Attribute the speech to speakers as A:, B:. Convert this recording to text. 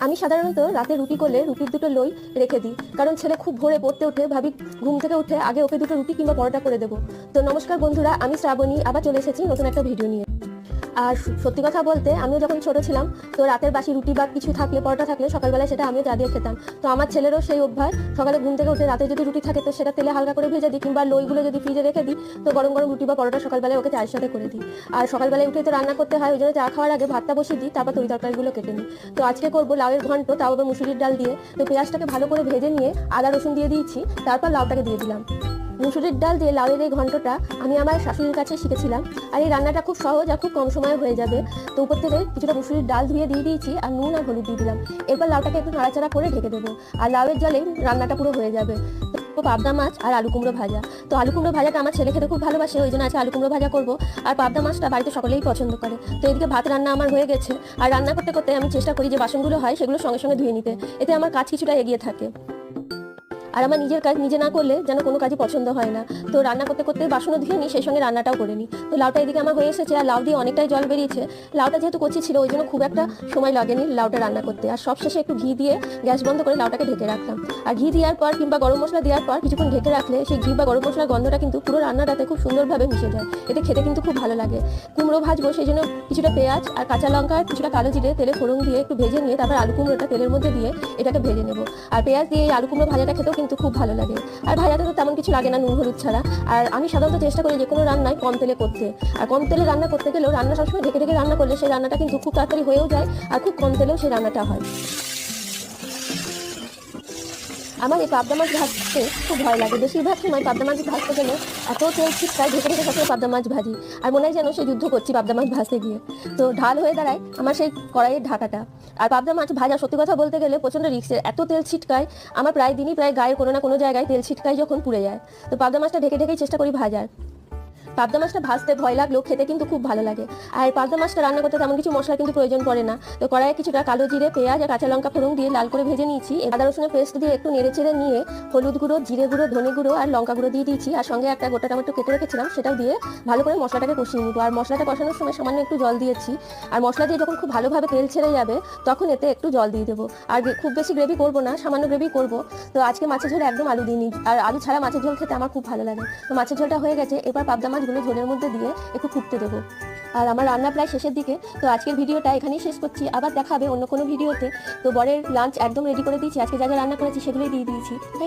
A: আমি সাধারণত রাতে রুটি করলে রুটির দুটো লই রেখে দিই, কারণ ছেলে খুব ভোরে পড়তে ওঠে, ভাবি ঘুম থেকে উঠে আগে ওকে দুটো রুটি কিংবা পরোটা করে দেবো। তো নমস্কার বন্ধুরা, আমি শ্রাবণী আবার চলে এসেছি নতুন একটা ভিডিও নিয়ে। আর সত্যি কথা বলতে, আমিও যখন ছোট ছিলাম তো রাতের বাসি রুটি বা কিছু থাকলে, পরোটা থাকলে সকালবেলায় সেটা আমিও চা দিয়ে খেতাম। তো আমার ছেলেরও সেই অভ্যাস, সকালে ঘুম থেকে উঠে রাতে যদি রুটি থাকে তো সেটা তেলে হালকা করে ভেজে দিই, কিংবা লইগুলো যদি ফ্রিজে রেখে দিই তো গরম গরম রুটি বা পরোটা সকালবেলায় ওকে চায়ের সাথে করে দিই। আর সকালবেলায় উঠে তো রান্না করতে হয়, ওই জন্য চা খাওয়ার আগে ভাতটা বসিয়ে দিই, তারপর তরি তরকারিগুলো কেটে নিই। তো আজকে করবো লাউয়ের ঘন্ট, তাও আবার মুসুরির ডাল দিয়ে। তো পেঁয়াজটাকে ভালো করে ভেজে নিয়ে আদা রসুন দিয়ে দিয়েছি, তারপর লাউটাকে দিয়ে দিলাম। মুসুরির ডাল দিয়ে লাউয়ের এই ঘন্টটা আমি আমার শাশুড়ির কাছে শিখেছিলাম। আর এই রান্নাটা খুব সহজ আর খুব কম সময়ে হয়ে যাবে। তো উপর থেকে কিছুটা মুসুরির ডাল ধুয়ে দিয়ে দিয়েছি, আর নুন আর হলুদ দিয়ে দিলাম। এরপর লাউটাকে একটু নাড়াচাড়া করে ঢেকে দেবো, আর লাউয়ের জলে রান্নাটা পুরো হয়ে যাবে। তো পাবদা মাছ আর আলু কুমড়ো ভাজা। তো আলু কুমড়ো ভাজাটা আমার ছেলে খেতে খুব ভালোবাসে, ওই জন্য আজকে আলু কুমড়ো ভাজা করবো। আর পাবদা মাছটা বাড়িতে সকলেই পছন্দ করে। তো এদিকে ভাত রান্না আমার হয়ে গেছে, আর রান্না করতে করতে আমি চেষ্টা করি যে বাসনগুলো হয় সেগুলো সঙ্গে সঙ্গে ধুয়ে নিতে, এতে আমার কাজ কিছুটা এগিয়ে থাকে। আর আমার নিজের কাজ নিজে না করলে যেন কোনো কাজই পছন্দ হয় না। তো রান্না করতে করতে বাসনও ধুয়ে নিই, সেই সঙ্গে রান্নাটাও করে নিই। তো লাউটা এদিকে আমার হয়ে এসেছে, আর লাউ দিয়ে অনেকটাই জল বেরিয়েছে। লাউটা যেহেতু কচি ছিল ওই জন্য খুব একটা সময় লাগেনি লাউটা রান্না করতে। আর সবশেষে একটু ঘি দিয়ে গ্যাস বন্ধ করে লাউটাকে ঢেকে রাখলাম। আর ঘি দেওয়ার পর কিংবা গরম মশলা দেওয়ার পর কিছুক্ষণ ঢেকে রাখলে সেই ঘি বা গরম মশলার গন্ধটা কিন্তু পুরো রান্নাটাতে খুব সুন্দরভাবে মিশে যায়, এতে খেতে কিন্তু খুব ভালো লাগে। কুমড়ো ভাজবো, সেই জন্য কিছুটা পেঁয়াজ আর কাঁচা লঙ্কা আর কিছুটা কালো জিরে তেলে ফোড়ন দিয়ে একটু ভেজে নিয়ে তারপর আলু কুমড়োটা তেলের মধ্যে দিয়ে এটাকে ভেজে নেবো। আর পেঁয়াজ দিয়ে এই আলু কুমড়ো ভাজাটা খেতেও কিন্তু খুব ভালো লাগে। আর ভাজাতে তো তেমন কিছু লাগে না, নুন হলুদ ছাড়া। আর আমি সাধারণত চেষ্টা করি যে কোনো রান্নায় কম তেলে করতে। আর কম তেলে রান্না করতে গেলেও রান্না সবসময় ঢেকে ঢেকে রান্না করলে সেই রান্নাটা কিন্তু খুব তাড়াতাড়ি হয়েও যায়, আর খুব কম তেলেও সেই রান্নাটা হয়। আমার এই পাবদা মাছ ভাজতে খুব ভয় লাগে। বেশিরভাগ সময় পাবদা মাছ ভাজতে গেলে এত তেল ছিটকায়, ঢেকে ঢেকে সবসময় পাবদা মাছ ভাজি। আর মনে হয় যেন সে যুদ্ধ করছি পাবদা মাছ ভাজতে গিয়ে। তো ঢাল হয়ে দাঁড়ায় আমার সেই কড়াইয়ের ঢাকাটা। আর পাবদা মাছ ভাজা সত্যি কথা বলতে গেলে প্রচণ্ড রিস্কের, এত তেল ছিটকায়। আমার প্রায় দিনই প্রায় গায়ের কোনো না কোনো জায়গায় তেল ছিটকায় যখন পুড়ে যায়। তো পাবদা মাছটা ঢেকে ঢেকেই চেষ্টা করি ভাজার। পাবদা মাছটা ভাজতে ভয় লাগলেও খেতে কিন্তু খুব ভালো লাগে। আর পাবদা মাছটা রান্না করতে তেমন কিছু মশলা কিন্তু প্রয়োজন পড়ে না। তো কড়াইয়ে কিছুটা কালো জিরে, পেঁয়াজ আর কাঁচা লঙ্কা ফোড়ন দিয়ে লাল করে ভেজে নিয়েছি। আদা রসুনের পেস্ট দিয়ে একটু নেড়ে চেড়ে নিয়ে হলুদ গুঁড়ো, জিরে গুঁড়ো, ধনে গুঁড়ো আর লঙ্কা গুঁড়ো দিয়ে দিয়েছি, আর সঙ্গে একটা গোটা টমেটো কেটে রেখেছিলাম সেটাও দিয়ে ভালো করে মশলাটাকে কষিয়ে নিব। আর মশলাটা কষানোর সময় সামান্য একটু জল দিয়েছি। আর মশলা দিয়ে যখন খুব ভালোভাবে তেল ছেড়ে যাবে তখন এতে একটু জল দিয়ে দেবো। আর খুব বেশি গ্রেভি করবো না, সামান্য গ্রেভি করবো। তো আজকে মাছের ঝোলে একদম আলু দিইনি, আর আলু ছাড়া মাছের ঝোল খেতে আমার খুব ভালো লাগে। তো মাছের ঝোলটা হয়ে গেছে, এবার পাবদা মাছগুলো ঝোলের মধ্যে দিয়ে একটু ফুটতে দেবো। আর আমার রান্না প্রায় শেষের দিকে। তো আজকের ভিডিওটা এখানেই শেষ করছি, আবার দেখা হবে অন্য কোনো ভিডিওতে। তো বরের লাঞ্চ একদম রেডি করে দিয়েছি, আজকে যা যা রান্না করেছি সেগুলোই দিয়ে দিয়েছি।